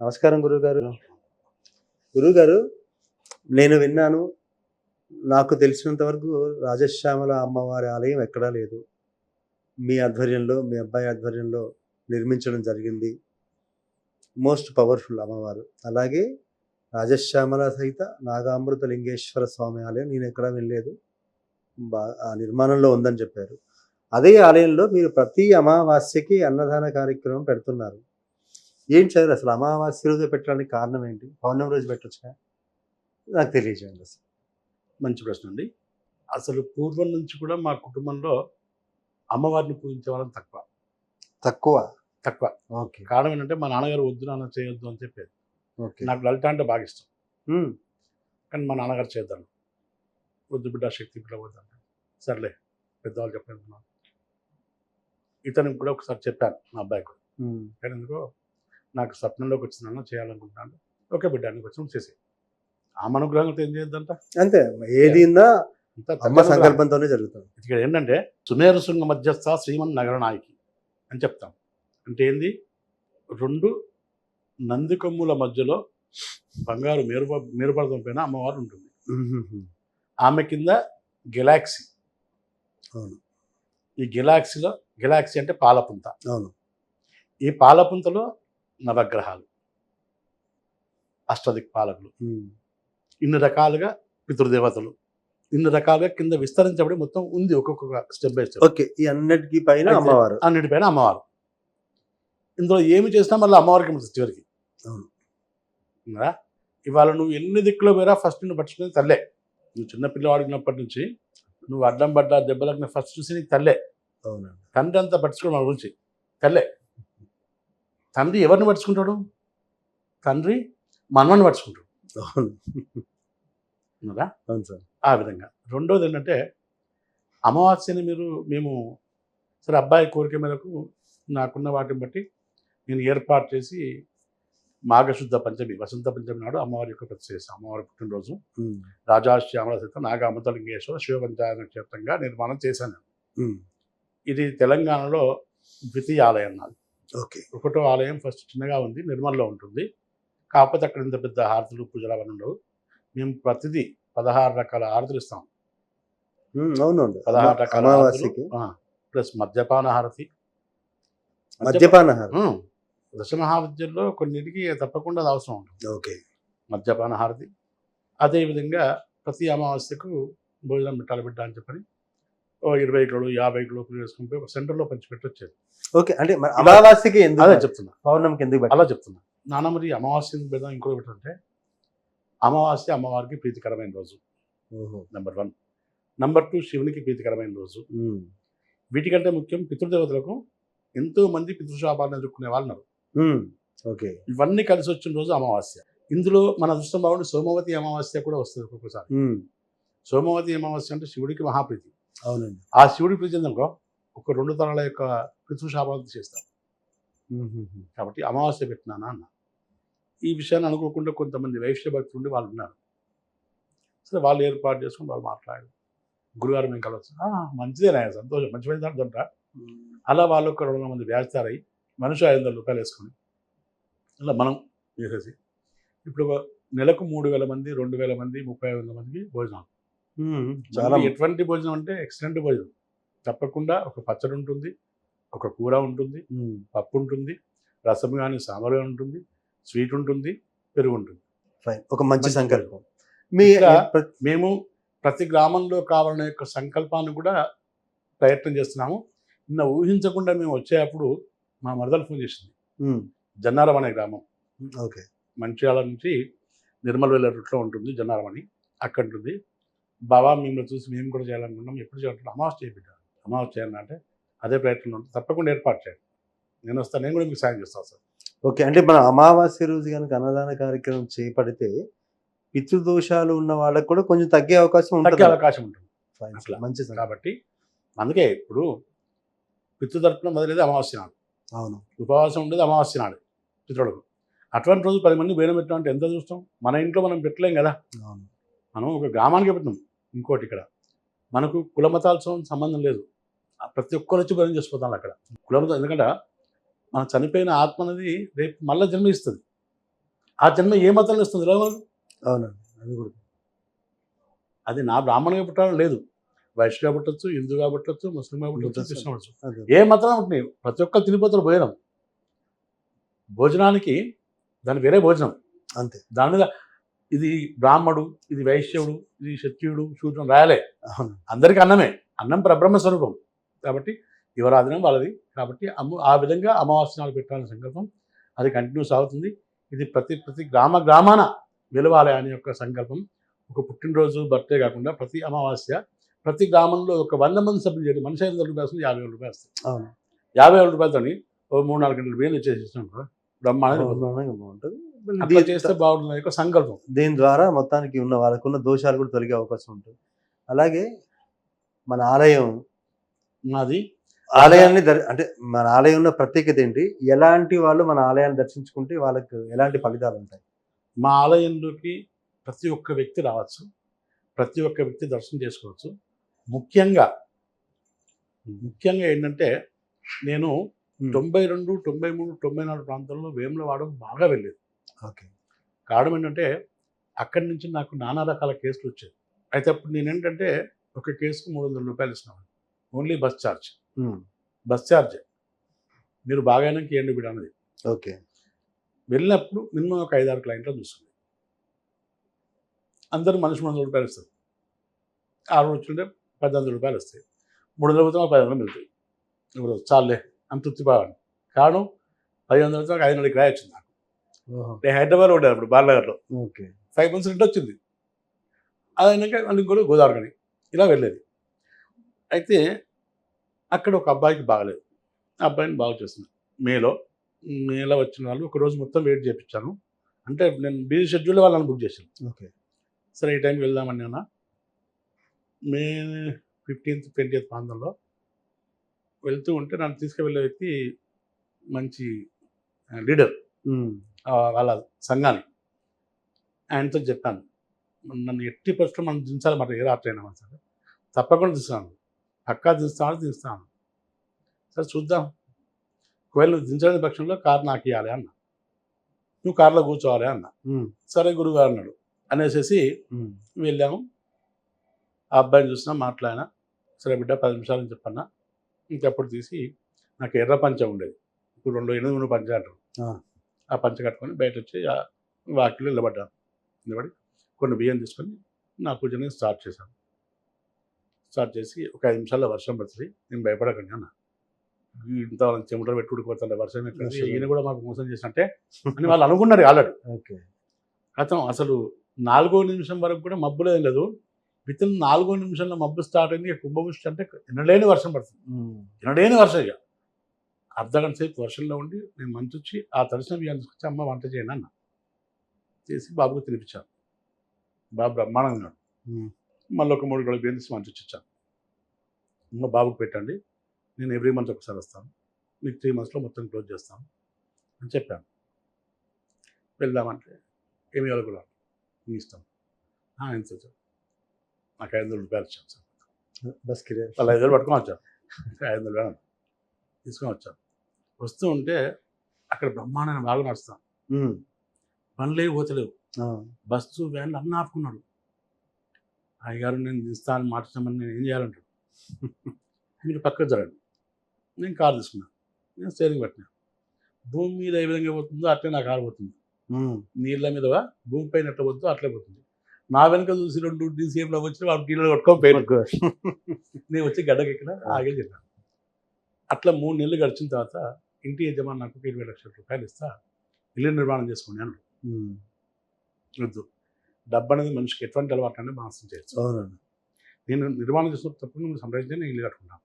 నమస్కారం గురువుగారు. గురువుగారు, నేను విన్నాను. నాకు తెలిసినంత వరకు రాజశ్యామల అమ్మవారి ఆలయం ఎక్కడా లేదు. మీ ఆధ్వర్యంలో, మీ అబ్బాయి ఆధ్వర్యంలో నిర్మించడం జరిగింది. మోస్ట్ పవర్‌ఫుల్ అమ్మవారు. అలాగే రాజశ్యామల సహిత నాగామృత లింగేశ్వర స్వామి ఆలయం నేనెక్కడా వినలేదు. ఆ నిర్మాణంలో ఉందని చెప్పారు. అదే ఆలయంలో మీరు ప్రతి అమావాస్యకి అన్నదాన కార్యక్రమం పెడుతున్నారు. ఏంటి సార్ అసలు అమావాస్య రోజు పెట్టడానికి కారణం ఏంటి? పౌర్ణమి రోజు పెట్టొచ్చుగా? నాకు తెలియజేయండి అసలు. మంచి ప్రశ్న అండి. అసలు పూర్వం నుంచి కూడా మా కుటుంబంలో అమ్మవారిని పూజించే వాళ్ళం తక్కువ. తక్కువ. ఓకే. కారణం ఏంటంటే మా నాన్నగారు వద్దు నాన్న చేయొద్దు అని చెప్పేది. ఓకే. నాకు లలిత అంటే బాగా ఇష్టం. కానీ మా నాన్నగారు చేద్దాం. వద్దు బిడ్డ శక్తి బిడ్డ వద్దంటే సర్లే పెద్దవాళ్ళు చెప్పలేదు. ఇతనికి కూడా ఒకసారి చెప్పాను మా అబ్బాయికి కూడా. కానీ ఎందుకో నాకు స్వప్నంలోకి వచ్చిందన్న చేయాలనుకుంటున్నాను. ఓకే బిడ్డ నీకు వచ్చిన చేసే ఆ అనుగ్రహంతో ఏం చేయొద్దంట. అంతే, ఏది అమ్మ సంకల్పంతోనే జరుగుతుంది. ఇక్కడ ఏంటంటే సుమేరు శృంగ మధ్యస్థ శ్రీమన్ నగర నాయకి అని చెప్తాం. అంటే ఏంది, రెండు నంది కొమ్ముల మధ్యలో బంగారు మేరుపడతం పైన అమ్మవారు ఉంటుంది. ఆమె కింద గెలాక్సీ. అవును. ఈ గెలాక్సీ అంటే పాలపుంత. అవును. ఈ పాలపుంతలో నవగ్రహాలు, అష్టదిక్పాలకులు, ఇన్ని రకాలుగా పితృదేవతలు, ఇన్ని రకాలుగా కింద విస్తరించబడి మొత్తం ఉంది ఒక్కొక్క స్టెప్ బై స్టెప్. ఓకే. ఈ అన్నిటిపైన అమ్మవారు. అన్నిటిపైన అమ్మవారు. ఇందులో ఏమి చేసినా మళ్ళీ అమ్మవారికి ఉంటుంది చివరికి. ఇవాళ నువ్వు ఎన్ని దిక్కులో పోయినా ఫస్ట్ నువ్వు పట్టుకునేది తల్లే. నువ్వు చిన్న పిల్లవాడినప్పటి నుంచి నువ్వు అడ్డం పడ్డా దెబ్బలకు ఫస్ట్ చూసి నీకు తల్లే. అవునండి. తండ్రి అంతా పట్టించుకోవడం మన గురించి తల్లే. తండ్రి ఎవరిని పట్టించుకుంటాడు? తండ్రి మనవన్ని పట్టించుకుంటాడు. అవును సార్. ఆ విధంగా. రెండోది ఏంటంటే అమావాస్యని మేము సరే అబ్బాయి కోరిక మేరకు నాకున్న వాటిని బట్టి నేను ఏర్పాటు చేసి మాఘశుద్ధ పంచమి, వసంత పంచమి నాడు అమ్మవారి యొక్క ప్రతిష్ఠ చేశాను. అమ్మవారి పుట్టినరోజు రాజశ్యామల సహిత నాగామృతలింగేశ్వర శివ పంచాయత క్షేత్రంగా నిర్మాణం చేశాను. ఇది తెలంగాణలో ద్వితీయ ఆలయం నాది. ఓకే. ఒకటో ఆలయం ఫస్ట్ చిన్నగా ఉంది, నిర్మల్లో ఉంటుంది. కాకపోతే అక్కడ ఇంత పెద్ద హారతులు పూజలు అవన్నీ ఉండవు. మేము ప్రతిదీ 16 రకాల హారతులు ఇస్తాం. అవునండి. 16 రకాల ప్లస్ మద్యపాన హారతి. దశమహావిద్యల్లో కొన్నిటికి తప్పకుండా అది అవసరం ఉంటుంది. ఓకే. మద్యపాన హారతి. అదేవిధంగా ప్రతి అమావాస్యకు భోజనం పెట్టాలి బిడ్డ అని చెప్పని 20 కిలోలు 50 కిలోలు వేసుకుంటే ఒక సెంటర్లో పంచిపెట్టి వచ్చేది. ఓకే. అంటే అమావాస్యకి అదే చెప్తున్నా, పౌర్ణమికి ఎందుకు అలా చెప్తున్నా. నాన్న మరి అమావాస్య పెడదాం ఇంకోటి పెట్టంటే అమావాస్య అమ్మవారికి ప్రీతికరమైన రోజు నెంబర్ 1. నెంబర్ 2 శివునికి ప్రీతికరమైన రోజు. వీటికంటే ముఖ్యం పితృదేవతలకు ఎంతో మంది పితృశాపాలను ఎదుర్కొనే వాళ్ళు ఉన్నారు. ఓకే. ఇవన్నీ కలిసి వచ్చిన రోజు అమావాస్య. ఇందులో మన అదృష్టం బాగుండి సోమవతి అమావాస్య కూడా వస్తుంది ఒక్కొక్కసారి. సోమవతి అమావాస్య అంటే శివుడికి మహాప్రీతి. అవునండి. ఆ శివుడికి ప్రీతి చెందనుకో ఒక 2 తరాల యొక్క పితృశాపాలను చేస్తారు. కాబట్టి అమావాస్య పెట్టినానా అన్న. ఈ విషయాన్ని అనుకోకుండా కొంతమంది వైశ్య భక్తులు ఉండి వాళ్ళు ఉన్నారు. సరే వాళ్ళు ఏర్పాటు చేసుకుని వాళ్ళు మాట్లాడారు. గురుగారు మేము కలవచ్చు. మంచిదేనా, సంతోషం, మంచి పని దాంట. అలా వాళ్ళు ఒక 200 మంది వేస్తారై మనిషి 500 రూపాయలు వేసుకొని అలా మనం వేసేసి ఇప్పుడు నెలకు 3000 మంది 2000 మంది 3500 మందికి భోజనాలు. చాలా ఎటువంటి భోజనం అంటే ఎక్సలెంట్ భోజనం. తప్పకుండా ఒక పచ్చడి ఉంటుంది, ఒక కూర ఉంటుంది, పప్పు ఉంటుంది, రసం కానీ సాంబార్ కానీ ఉంటుంది, స్వీట్ ఉంటుంది, పెరుగు ఉంటుంది. ఒక మంచి సంకల్పం. మేము ప్రతి గ్రామంలో కావాలనే యొక్క సంకల్పాన్ని కూడా ప్రయత్నం చేస్తున్నాము. నిన్న ఊహించకుండా మేము వచ్చేటప్పుడు మా మరదలు ఫోన్ చేసింది. జన్నారం అనే గ్రామం. ఓకే. మంచిర్యాల నుంచి నిర్మల్ వెళ్ళే రూట్లో ఉంటుంది జన్నారం అని. అక్కడ ఉంటుంది. బాబా మిమ్మల్ని చూసి మేము కూడా చేయాలనుకున్నాం. ఎప్పుడు చేయాలంటే అమావాస్య చేయించాలి. అమావాస్య చేయాలంటే అదే ప్రయత్నంలో ఉంటుంది. తప్పకుండా ఏర్పాటు చేయండి. నేను వస్తాను, నేను కూడా మీకు సాయం చేస్తాను సార్. ఓకే. అంటే మన అమావాస్య రోజు కనుక అన్నదాన కార్యక్రమం చేపడితే పితృదోషాలు ఉన్న వాళ్ళకి కూడా కొంచెం తగ్గే అవకాశం ఉంటుంది. మంచి. కాబట్టి అందుకే ఇప్పుడు పితృతర్పణం మొదలైతే అమావాస్య నాడు. అవును. ఉపవాసం ఉండేది అమావాస్య నాడు పితృలకు. అటువంటి రోజు 10 మంది భోజనం పెట్టడం అంటే ఎంత చూస్తాం. మన ఇంట్లో మనం పెట్టలేం కదా. మనం ఒక గ్రామానికి పెట్టినాం. ఇంకోటి ఇక్కడ మనకు కులమతాలతో సంబంధం లేదు. ప్రతి ఒక్కరు వచ్చి భోజనం చేసిపోతాం అక్కడ కులమతం. ఎందుకంటే మనం చనిపోయిన ఆత్మ అనేది రేపు మళ్ళీ జన్మిస్తుంది. ఆ జన్మ ఏ మతంలో ఇస్తుంది తెలియదు మనకు. అవునండి. అది కూడా. అది నా బ్రాహ్మణుగా పుట్టాలని లేదు. వైశ్యగా పుట్టచ్చు, హిందువుగా పుట్టచ్చు, ముస్లింగా పుట్టచ్చు, పుట్టచ్చు. క్రిస్టియన్ పుట్టచ్చు. అదే. ఏ మతం ఉంటుంది, ప్రతి ఒక్కరు తినిపోతారు భోజనం. భోజనానికి దాని వేరే భోజనం. అంతే. దాని మీద ఇది బ్రాహ్మడు, ఇది వైశ్యుడు, ఇది క్షత్రియుడు, శూద్రుడు రాయాలే. అవును. అందరికీ అన్నమే. అన్నం పరబ్రహ్మ స్వరూపం. కాబట్టి ఎవరి ఆధీనం వాళ్ళది. కాబట్టి ఆ విధంగా అమావాస్య నాడు పెట్టాలనే సంకల్పం అది కంటిన్యూ సాగుతుంది. ఇది ప్రతి గ్రామాన వెలవాలి అనే యొక్క సంకల్పం. ఒక పుట్టినరోజు, బర్త్డే కాకుండా ప్రతి అమావాస్య ప్రతి గ్రామంలో ఒక 100 మంది సభ్యులు చేయండి. మనిషి 500 రూపాయలు వస్తుంది, 50,000 రూపాయలు వస్తాయి. అవును. 50,000 రూపాయలతోని ఓ 3-4 గంటలు బియ్యం ఇచ్చేసినాం కదా, బ్రహ్మాండంగా బ్రహ్మాండంగా బాగుంటుంది. అట్లా చేస్తే బాగుంటుంది యొక్క సంకల్పం. దీని ద్వారా మొత్తానికి ఉన్న వాళ్ళకున్న దోషాలు కూడా తొలగే అవకాశం ఉంటుంది. అలాగే మన ఆలయం నాది ఆలయాన్ని అంటే మన ఆలయం ఉన్న ప్రత్యేకత ఏంటి? ఎలాంటి వాళ్ళు మన ఆలయాన్ని దర్శించుకుంటే వాళ్ళకి ఎలాంటి ఫలితాలు ఉంటాయి? మా ఆలయంలోకి ప్రతి ఒక్క వ్యక్తి రావచ్చు, ప్రతి ఒక్క వ్యక్తి దర్శనం చేసుకోవచ్చు. ముఖ్యంగా ఏంటంటే నేను 92, 93, 94 ప్రాంతాల్లో వేములవాడ బాగా వెళ్ళేది. ఓకే. కారణం ఏంటంటే అక్కడి నుంచి నాకు నానా రకాల కేసులు వచ్చాయి. అయితే అప్పుడు నేనేంటంటే ఒక కేసుకు 300 రూపాయలు ఇస్తున్నాను, only bus charge. Bus charge మీరు బాగానే కేంద్ర బిడ్డ అన్నది. ఓకే. వెళ్ళినప్పుడు మినిమం ఒక 5-6 క్లయింట్లు చూస్తుంది. అందరూ మనిషి 300 రూపాయలు ఇస్తారు. 6 వచ్చుంటే 1800 రూపాయలు వస్తాయి. 300 పోతే 500 వెళ్తాయి. ఇప్పుడు చాలే అంత తృప్తిపోవాలి. కారణం 500 వచ్చాక 500 కిరాయి వచ్చింది నాకు. నేను హైదరాబాద్లో ఉండేది అప్పుడు బాలనగర్లో. ఓకే. 5 months రెంట్ వచ్చింది. అది అయినాక మళ్ళీ ఇంకోటి గోదావరి ఇలా వెళ్ళేది. అయితే అక్కడ ఒక అబ్బాయికి బాగలేదు. ఆ అబ్బాయిని బాగు చేస్తున్నాను. మేలో వచ్చిన వాళ్ళు ఒకరోజు మొత్తం వెయిట్ చేయించాను. అంటే నేను బిజీ షెడ్యూల్లో వాళ్ళని బుక్ చేశాను. ఓకే. సరే ఈ టైంకి వెళ్దామని అన్న. మే 15th, 20th ప్రాంతంలో వెళ్తూ ఉంటే నన్ను తీసుకువెళ్ళే వ్యక్తి మంచి లీడర్ వాళ్ళ సంఘాన్ని. ఆయనతో చెప్పాను, నన్ను ఎట్టి పరిస్థితుల్లో మనం దించాలి, మరి ఏ రాత్రి అయినా సరే తప్పకుండా దిస్తాను, పక్కా దిస్తాను. సరే చూద్దాం, ఒకవేళ నువ్వు దించలేని పక్షంలో కారు నాకు ఇవ్వాలి అన్న, నువ్వు కారులో కూర్చోవాలి అన్న. సరే గురుగారు అన్నాడు అనేసి వెళ్ళాము. ఆ అబ్బాయిని చూసినా మాట్లాడినా. సరే బిడ్డ 10 నిమిషాలని చెప్పన్నా. ఇంకప్పుడు తీసి నాకు ఎర్ర పంచ ఉండేది, ఇప్పుడు 2 పంచ అంటారు. ఆ పంచ కట్టుకొని బయట వచ్చి వాకిలో నిలబడ్డాను. నిలబడి కొన్ని బియ్యం తీసుకొని నా పూజని స్టార్ట్ చేశాను. స్టార్ట్ చేసి ఒక 5 నిమిషాల్లో వర్షం పడుతుంది, నేను భయపడకండి అన్న. ఇంత చెమటలు పెట్టి ఉడికిపోతుండే వర్షం ఎక్కడ, ఈయన కూడా మాకు మోసం చేసినట్టే అని వాళ్ళు అనుకున్నారు ఆల్రెడీ. ఓకే. అసలు 4వ నిమిషం వరకు కూడా మబ్బులు ఏం లేదు. విత్ 4వ నిమిషంలో మబ్బు స్టార్ట్ అయింది. కుంభవృష్టి అంటే ఎనలేని వర్షం పడుతుంది, ఎనలేని వర్షం. ఇక అర్ధగంట సేపు వర్షంలో ఉండి నేను మంచి వచ్చి ఆ తడిసిన బియ్యాన్ని తీసుకొచ్చి అమ్మ వంట చేయండి అన్న. చేసి బాబుకు తినిపించాను. బాబు బ్రహ్మాండంగా ఉన్నాడు. మళ్ళీ ఒక 3 గంటల బియ్యం తీసి మంచి వచ్చి ఇచ్చాను. అమ్మ బాబుకు పెట్టండి, నేను ఎవ్రీ మంత్ ఒకసారి వస్తాను, మీకు 3 monthsలో మొత్తం క్లోజ్ చేస్తాను అని చెప్పాను. వెళ్దామంటే ఏమి కూడా మీ ఇష్టం. ఎంత వచ్చాను, నాకు 500 రూపాయలు ఇచ్చాను సార్. బస్ కిరాయి వాళ్ళు 500 పట్టుకొని వచ్చాను. 500 వేలు తీసుకొని వచ్చాను. వస్తూ ఉంటే అక్కడ బ్రహ్మాండంగా బాగా నడుస్తాను. పనులేవి పోతలేవు, బస్సు వ్యాన్లు అన్నీ ఆపుకున్నాడు. అయ్యగారు నేను దిస్తాను మార్చామని నేను ఏం చేయాలంటాడు. మీరు పక్కకు జరగండి. నేను కారు తీసుకున్నాను, నేను స్టీరింగ్ పెట్టినా. భూమి మీద ఏ విధంగా పోతుందో అట్లే నా కారు పోతుంది. నీళ్ళ మీద భూమి పైన ఎట్లా పోతుందో అట్లే పోతుంది. నా వెనక చూసి 2 డీసీఎంలో వచ్చి వాళ్ళు టీలో కొట్టుకొని పోయిన నేను వచ్చి గడ్డకెక్కిన ఆగే చెప్పాను. అట్లా 3 నెలలు గడిచిన తర్వాత ఇంటి యజమాని నాకు 20 లక్షల రూపాయలు ఇస్తా, ఇల్లు నిర్మాణం చేసుకోండి అన్నాడు. వద్దు, డబ్బు అనేది మనిషికి ఎటువంటి అలవాటు అనేది నాశనం చేయొచ్చు. నేను నిర్మాణం చేసిన తప్పుడు మీరు సంప్రదించి నేను ఇల్లు కట్టుకుంటాను,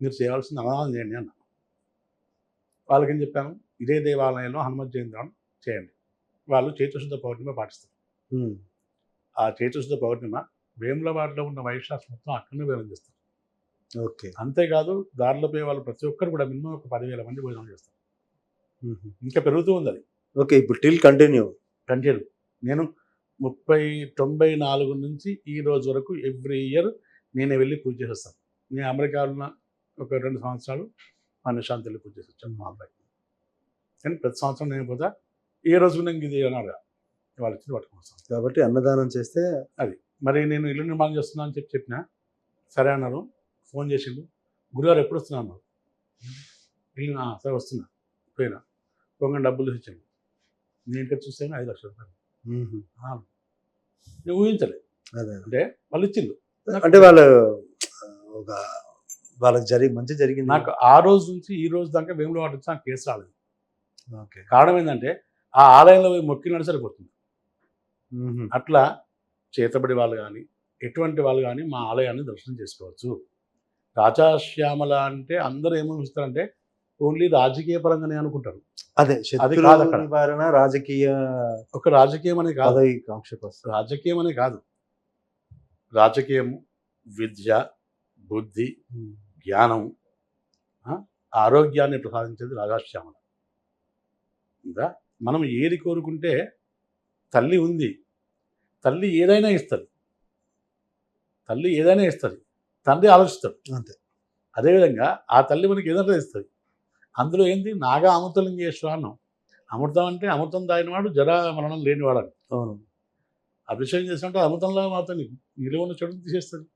మీరు చేయాల్సింది అన్నదానం చేయండి అన్న. వాళ్ళకేం చెప్పాను, ఇదే దేవాలయంలో హనుమత్ జయంతి చేయండి. వాళ్ళు చైత్రశుద్ధ పౌర్ణిమ పాటిస్తారు. ఆ చైత్రశుద్ధ పౌర్ణిమ వేములవాడలో ఉన్న వైశ్యాస్ మొత్తం అక్కడనే వేలం చేస్తారు. ఓకే. అంతేకాదు దారిలో పోయే వాళ్ళు ప్రతి ఒక్కరు కూడా మినిమం ఒక 10,000 మంది భోజనం చేస్తారు. ఇంకా పెరుగుతూ ఉంది అది. ఓకే. ఇప్పుడు టిల్ కంటిన్యూ. నేను 94 నుంచి ఈ రోజు వరకు ఎవ్రీ ఇయర్ నేనే వెళ్ళి పూజ చేసేస్తాను. నేను అమెరికాలో ఉన్న ఒక 2 సంవత్సరాలు మన శాంతి వెళ్ళి పూజ చేసి వచ్చాను మా అబ్బాయికి. కానీ ప్రతి సంవత్సరం నేను పోతా. ఏ రోజు నాకు ఇది అన్నాడు వాళ్ళు ఇచ్చి పట్టుకొస్తాను. కాబట్టి అన్నదానం చేస్తే మరి నేను ఇల్లు నిర్మాణం చేస్తున్నా అని చెప్పిన సరే అన్నారు. ఫోన్ చేసిండు, గురుగారు ఎప్పుడు వస్తున్నా అన్నారు. ఇల్లు సరే వస్తున్నా. పోయినా పోగా డబ్బులు ఇచ్చాను. నేను ఇంకా చూస్తే 5 లక్షల రూపాయలు. నేను ఊహించలేదు. అదే అంటే వాళ్ళు ఇచ్చిండు. అంటే వాళ్ళు ఒక వాళ్ళకి మంచి జరిగింది. నాకు ఆ రోజు నుంచి ఈ రోజు దాకా వేములవాడ నుంచి నాకు కేసు రాలేదు. ఓకే. కారణం ఏంటంటే ఆ ఆలయంలో పోయి మొక్కినాడు సరిపోతుంది. అట్లా చేతబడి వాళ్ళు కానీ ఎటువంటి వాళ్ళు కానీ మా ఆలయాన్ని దర్శనం చేసుకోవచ్చు. రాజశ్యామల అంటే అందరూ ఏమనిపిస్తారంటే ఓన్లీ రాజకీయ పరంగానే అనుకుంటారు. అదే అది కాదు అక్కడ. నివారణ రాజకీయ ఒక రాజకీయం అనే కాదు, పదవి కాంక్ష కోసం. రాజకీయం అనే కాదు, రాజకీయము, విద్య, బుద్ధి, జ్ఞానం, ఆరోగ్యాన్ని ప్రసాదించేది రాజశ్యామల. ఇంకా మనం ఏది కోరుకుంటే తల్లి ఉంది, తల్లి ఏదైనా ఇస్తుంది, తల్లి ఏదైనా ఇస్తుంది, తండ్రి ఆలోచిస్తాడు అంతే. అదేవిధంగా ఆ తల్లి మనకి ఏదైనా ఇస్తుంది. అందులో ఏంటి నాగా అమృతలింగేశ్వర అన్నాం. అమృతం అంటే అమృతం తాగినవాడు జరా మరణం లేనివాడని. అవును. అభిషేకం చేసినట్టు అమృతంలో మాత్రం నిలువ ఉన్న చెడుని తీసేస్తుంది.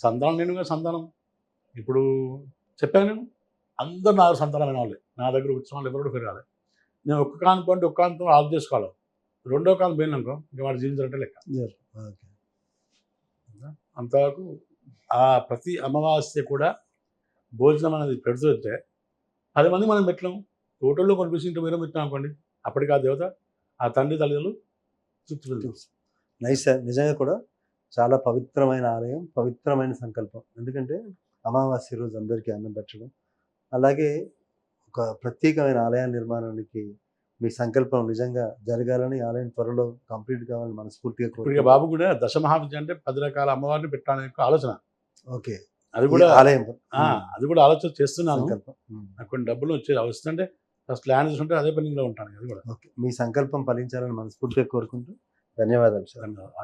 సంతానం నేనుగా సంతానం. ఇప్పుడు చెప్పాను నేను, అందరు నా సంతానమైన వాళ్ళే నా దగ్గర వచ్చిన వాళ్ళు ఎవరు పెరగాలి. నేను ఒక్క కాను పంటే ఒక్క కానుతో ఆఫ్ చేసుకోవాలి. రెండో కాను పోయినాకో ఇంకా వాడు జీవించాలంటే లెక్క. అంతవరకు ఆ ప్రతి అమావాస్య కూడా భోజనం అనేది పెడుతుంటే 10 మంది మనం పెట్టలేము. టోటల్లో కొనిపించి మీరు పెట్టాం అనుకోండి, అప్పటికి ఆ దేవత ఆ తండ్రి తల్లిదండ్రులు తృప్తి. Nice sir. నిజంగా కూడా చాలా పవిత్రమైన ఆలయం, పవిత్రమైన సంకల్పం. ఎందుకంటే అమావాస్య రోజు అందరికీ అన్నం పెట్టడం, అలాగే ఒక ప్రత్యేకమైన ఆలయ నిర్మాణానికి మీ సంకల్పం నిజంగా జరగాలని, ఆలయం త్వరలో కంప్లీట్ కావాలని మనస్ఫూర్తిగా ఇప్పుడు బాబు కూడా దశమహావిద్య అంటే 10 రకాల అమ్మవారిని పెట్టాలనే ఆలోచన. ఓకే. అది కూడా ఆలయం అది కూడా ఆలోచన చేస్తున్నాను. సంకల్పం. నాకు కొన్ని డబ్బులు వస్తుంటే ఫస్ట్ ల్యాండ్ చూసుకుంటే అదే పనిలో ఉంటాను. అది కూడా ఓకే. మీ సంకల్పం ఫలించాలని మనస్ఫూర్తిగా కోరుకుంటూ ధన్యవాదాలు సార్. ధన్యవాదాలు.